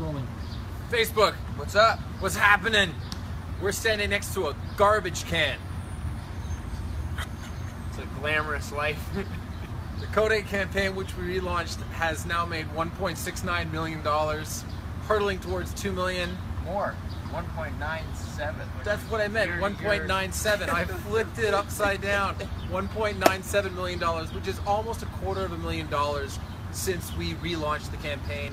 Rolling. Facebook, what's up? What's happening? We're standing next to a garbage can. It's a glamorous life. The Code campaign, which we relaunched, has now made $1.69 million, hurtling towards $2 million. More. 1.97. That's what I meant, 1.97. I flipped it upside down. $1.97 million, which is almost $250,000 since we relaunched the campaign.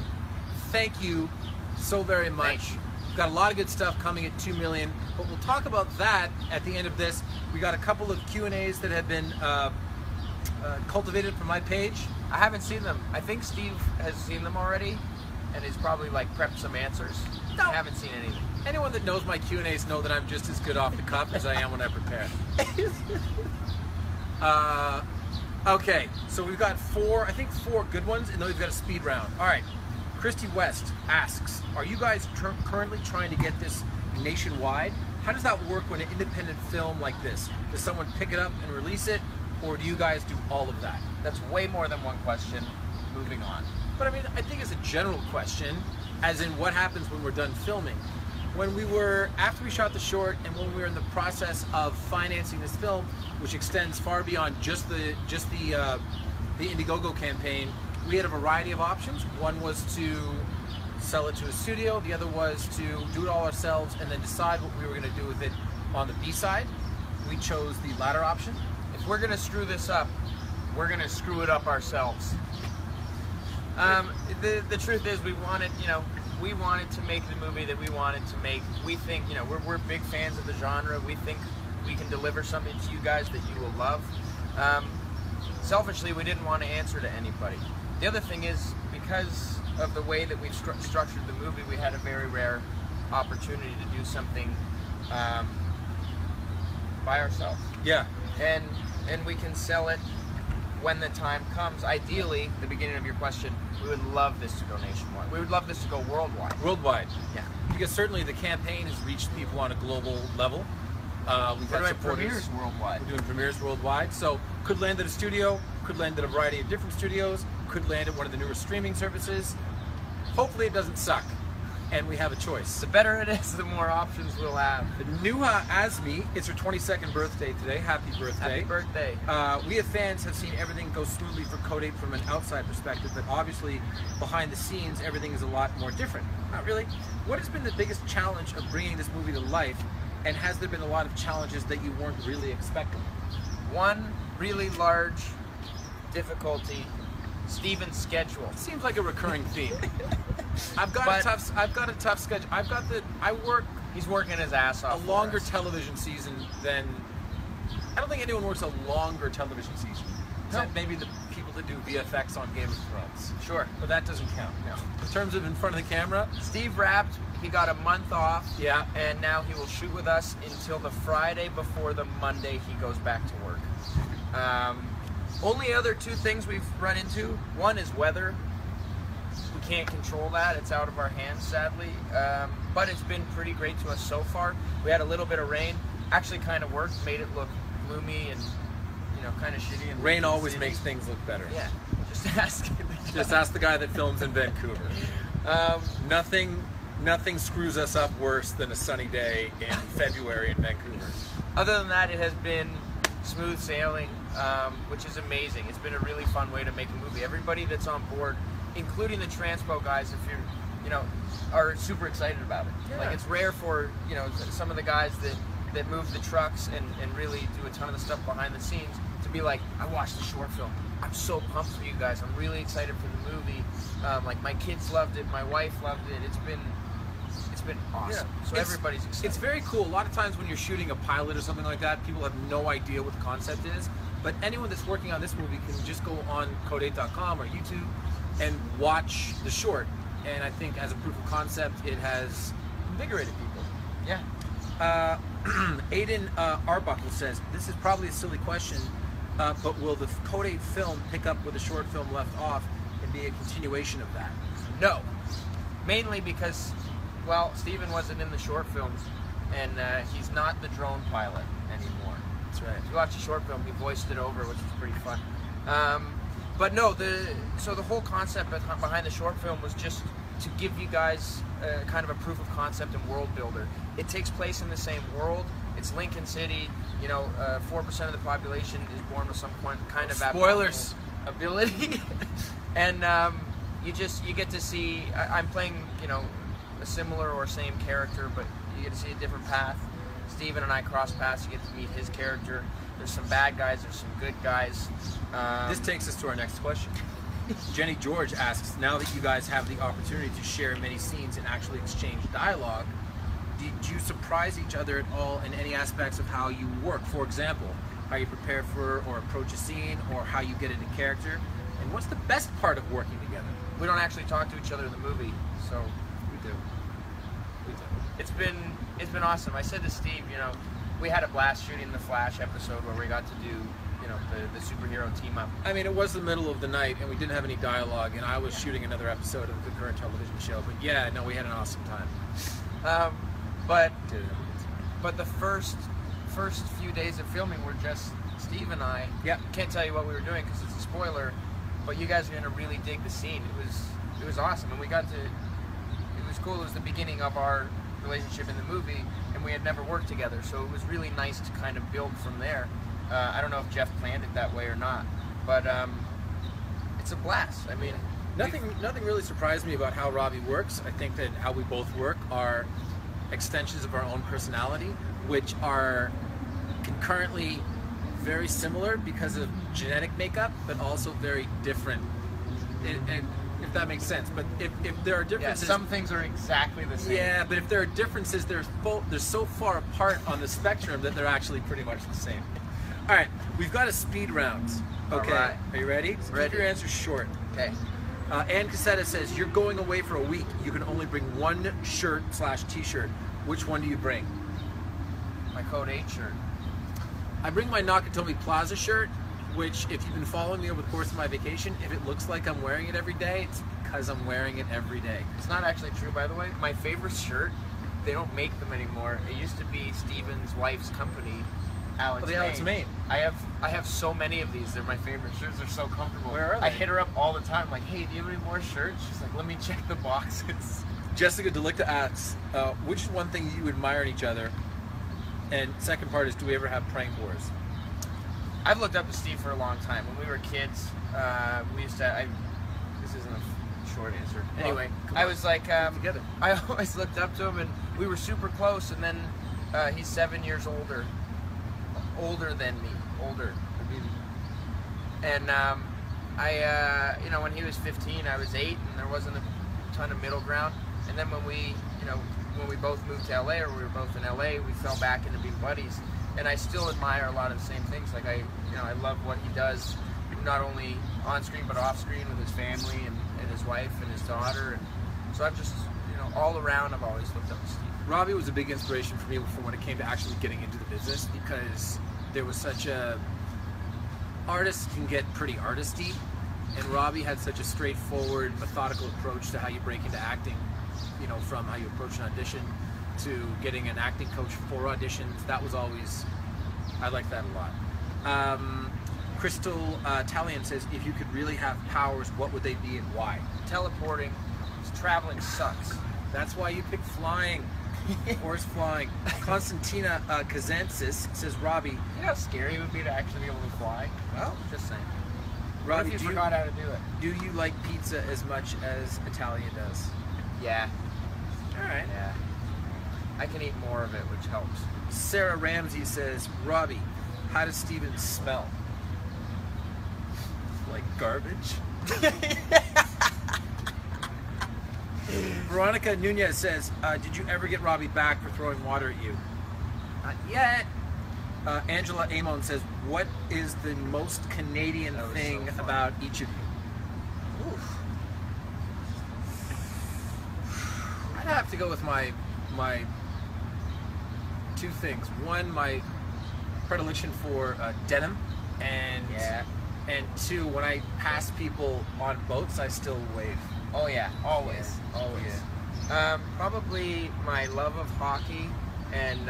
Thank you so very much. We've got a lot of good stuff coming at $2 million, but we'll talk about that at the end of this. We got a couple of Q&As that have been cultivated from my page. I haven't seen them. I think Steve has seen them already, and he's probably like prepped some answers. No. I haven't seen anything. Anyone that knows my Q&As know that I'm just as good off the cuff as I am when I prepare. Okay, so we've got four good ones, and then we've got a speed round. All right, Christy West asks, are you guys currently trying to get this nationwide? How does that work when an independent film like this? Does someone pick it up and release it, or do you guys do all of that? That's way more than one question. Moving on. But I mean, I think it's a general question, as in what happens when we're done filming. After we shot the short, and when we were in the process of financing this film, which extends far beyond just the Indiegogo campaign, we had a variety of options. One was to sell it to a studio, the other was to do it all ourselves and then decide what we were going to do with it on the B side. We chose the latter option. If we're going to screw this up, we're going to screw it up ourselves. The truth is, we wanted to make the movie that we wanted to make. We think, we're big fans of the genre. We think we can deliver something to you guys that you will love. Selfishly, we didn't want to answer to anybody. The other thing is, because of the way that we've structured the movie, we had a very rare opportunity to do something by ourselves. Yeah. And we can sell it when the time comes. Ideally, the beginning of your question, we would love this to go nationwide. We would love this to go worldwide. Worldwide. Yeah. Because certainly the campaign has reached people on a global level. We've got premieres worldwide. We're doing premieres worldwide. So could land at a studio, could land at a variety of different studios, could land at one of the newer streaming services. Hopefully it doesn't suck, and we have a choice. The better it is, the more options we'll have. Nuha Azmi, it's her 22nd birthday today. Happy birthday. Happy birthday. We as fans have seen everything go smoothly for Code from an outside perspective, but obviously behind the scenes everything is a lot more different. Not really. What has been the biggest challenge of bringing this movie to life, and has there been a lot of challenges that you weren't really expecting? One really large difficulty, Steven's schedule. Seems like a recurring theme. I've got a tough schedule. He's working his ass off. A longer television season than. I don't think anyone works a longer television season. No. Except maybe the people that do VFX on Game of Thrones. Sure. But that doesn't count. No. In terms of in front of the camera, Steve wrapped. He got a month off. Yeah. And now he will shoot with us until the Friday before the Monday he goes back to work. Only other two things we've run into. One is weather. We can't control that. It's out of our hands, sadly. But it's been pretty great to us so far. We had a little bit of rain. Actually kind of worked. Made it look gloomy and, kind of shitty. And rain always makes things look better. Yeah. Just ask the guy that films in Vancouver. Nothing screws us up worse than a sunny day in February in Vancouver. Other than that, it has been smooth sailing, which is amazing. It's been a really fun way to make a movie. Everybody that's on board, including the Transpo guys, if you're, are super excited about it. Yeah. Like, it's rare for, some of the guys that move the trucks and really do a ton of the stuff behind the scenes to be like, I watched the short film. I'm so pumped for you guys. I'm really excited for the movie. Like, my kids loved it. My wife loved it. It's been awesome. Yeah. So everybody's excited. It's very cool. A lot of times when you're shooting a pilot or something like that, people have no idea what the concept is. But anyone that's working on this movie can just go on Code.com or YouTube and watch the short. And I think as a proof of concept, it has invigorated people. Yeah. Aiden Arbuckle says, this is probably a silly question, but will the Code film pick up where the short film left off and be a continuation of that? No. Mainly because, well, Stephen wasn't in the short films, and he's not the drone pilot anymore. That's right. If you watch the short film, he voiced it over, which was pretty fun. But no, so the whole concept behind the short film was just to give you guys kind of a proof of concept and world builder. It takes place in the same world. It's Lincoln City. You know, 4% of the population is born with some kind of spoilers ability, and you get to see. I'm playing, you know, a similar or same character, but you get to see a different path. Stephen and I cross paths. You get to meet his character. There's some bad guys. There's some good guys. This takes us to our next question. Jenny George asks, now that you guys have the opportunity to share many scenes and actually exchange dialogue, did you surprise each other at all in any aspects of how you work? For example, how you prepare for or approach a scene, or how you get into character? And what's the best part of working together? We don't actually talk to each other in the movie, so We do. it's been awesome. I said to Steve, you know, we had a blast shooting the Flash episode where we got to do, you know, the superhero team up. I mean, it was the middle of the night and we didn't have any dialogue, and I was shooting another episode of the current television show. But yeah, no, we had an awesome time. But the first few days of filming were just Steve and I. Yeah. Can't tell you what we were doing because it's a spoiler, but you guys are gonna really dig the scene. It was awesome, and we got to. It was cool. It was the beginning of our relationship in the movie, and we had never worked together, so it was really nice to kind of build from there. I don't know if Jeff planned it that way or not, but it's a blast. I mean, nothing really surprised me about how Robbie works. I think that how we both work are extensions of our own personality, which are concurrently very similar because of genetic makeup, but also very different. And if that makes sense. But if there are differences, some things are exactly the same. Yeah, but if there are differences, they're so far apart on the spectrum that they're actually pretty much the same. All right, we've got a speed round. Okay, All right. Are you ready? Ready. Keep your answers short. Okay. Ann Cassetta says, you're going away for a week. You can only bring one shirt/t-shirt. Which one do you bring? My Code 8 shirt. I bring my Nakatomi Plaza shirt, which, if you've been following me over the course of my vacation, if it looks like I'm wearing it every day, it's because I'm wearing it every day. It's not actually true, by the way. My favorite shirt, they don't make them anymore. It used to be Steven's wife's company, Alex Maine. Alex Maine. I have so many of these. They're my favorite shirts. They're so comfortable. Where are they? I hit her up all the time, like, hey, do you have any more shirts? She's like, let me check the boxes. Jessica Delicta asks, which is one thing you admire in each other? And second part is, do we ever have prank wars? I've looked up to Steve for a long time. When we were kids, we used to. This isn't a short answer. Anyway, I was like, together. I always looked up to him, and we were super close. And then he's 7 years older than me, And you know, when he was 15, I was 8, and there wasn't a ton of middle ground. And then when we both moved to LA, or we were both in LA, we fell back into being buddies. And I still admire a lot of the same things. Like I love what he does, not only on screen but off screen with his family and his wife and his daughter. And so I've just, all around, I've always looked up to Steve. Robbie was a big inspiration for me for when it came to actually getting into the business, because there was such a, artists can get pretty artisty, and Robbie had such a straightforward, methodical approach to how you break into acting, from how you approach an audition to getting an acting coach for auditions. That was always, I like that a lot. Crystal Talion says, if you could really have powers, what would they be and why? Teleporting. Traveling sucks. That's why you pick flying. Horse flying. Constantina Kazantzis says, Robbie. You know how scary it would be to actually be able to fly? Well, just saying. Robbie, what if you forgot how to do it? Do you like pizza as much as Italia does? Yeah. All right. Yeah. I can eat more of it, which helps. Sarah Ramsey says, Robbie, how does Stephen smell? Like garbage? Veronica Nunez says, did you ever get Robbie back for throwing water at you? Not yet. Angela Amon says, what is the most Canadian thing about each of you? Oof. I'd have to go with my two things. One, my predilection for denim, and two, when I pass people on boats, I still wave. Oh yeah, always, always. Yeah. Probably my love of hockey and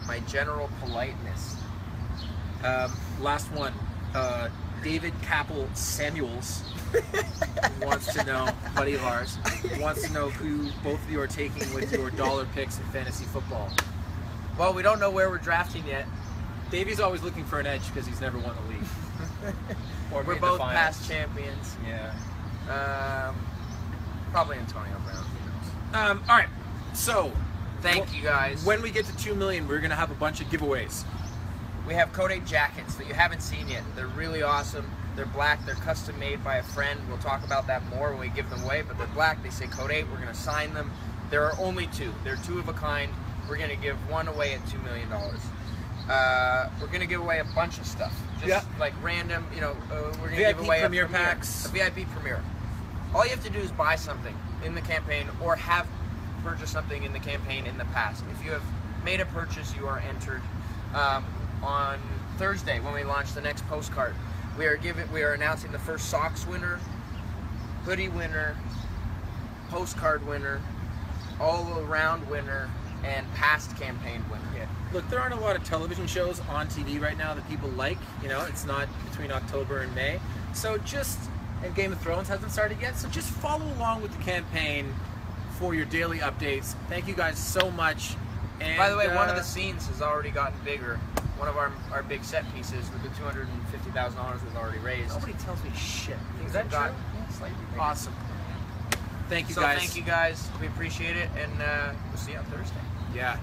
my general politeness. Last one, David Capel Samuels wants to know, buddy of ours, wants to know who both of you are taking with your dollar picks in fantasy football. Well, we don't know where we're drafting yet. Davey's always looking for an edge because he's never won the league. Or we're both past champions. Yeah. Probably Antonio Brown. Who knows? All right. So, thank you guys. When we get to 2 million, we're gonna have a bunch of giveaways. We have Code jackets that you haven't seen yet. They're really awesome. They're black. They're custom made by a friend. We'll talk about that more when we give them away. But they're black. They say Code. We're gonna sign them. There are only 2. They're 2 of a kind. We're gonna give one away at $2 million. We're gonna give away a bunch of stuff. Just like random, we're gonna give away premiere packs. A VIP premiere. All you have to do is buy something in the campaign or have purchased something in the campaign in the past. If you have made a purchase, you are entered. On Thursday, when we launch the next postcard, we are announcing the first socks winner, hoodie winner, postcard winner, all around winner, and past campaign winner. Yeah. Look, there aren't a lot of television shows on TV right now that people like. It's not between October and May. So and Game of Thrones hasn't started yet. So just follow along with the campaign for your daily updates. Thank you guys so much. And, by the way, one of the scenes has already gotten bigger. One of our big set pieces with the $250,000 was already raised. Nobody tells me shit. Is that true? Yeah, slightly bigger. Awesome. Thank you, so guys. Thank you guys. We appreciate it, and we'll see you on Thursday. Yeah.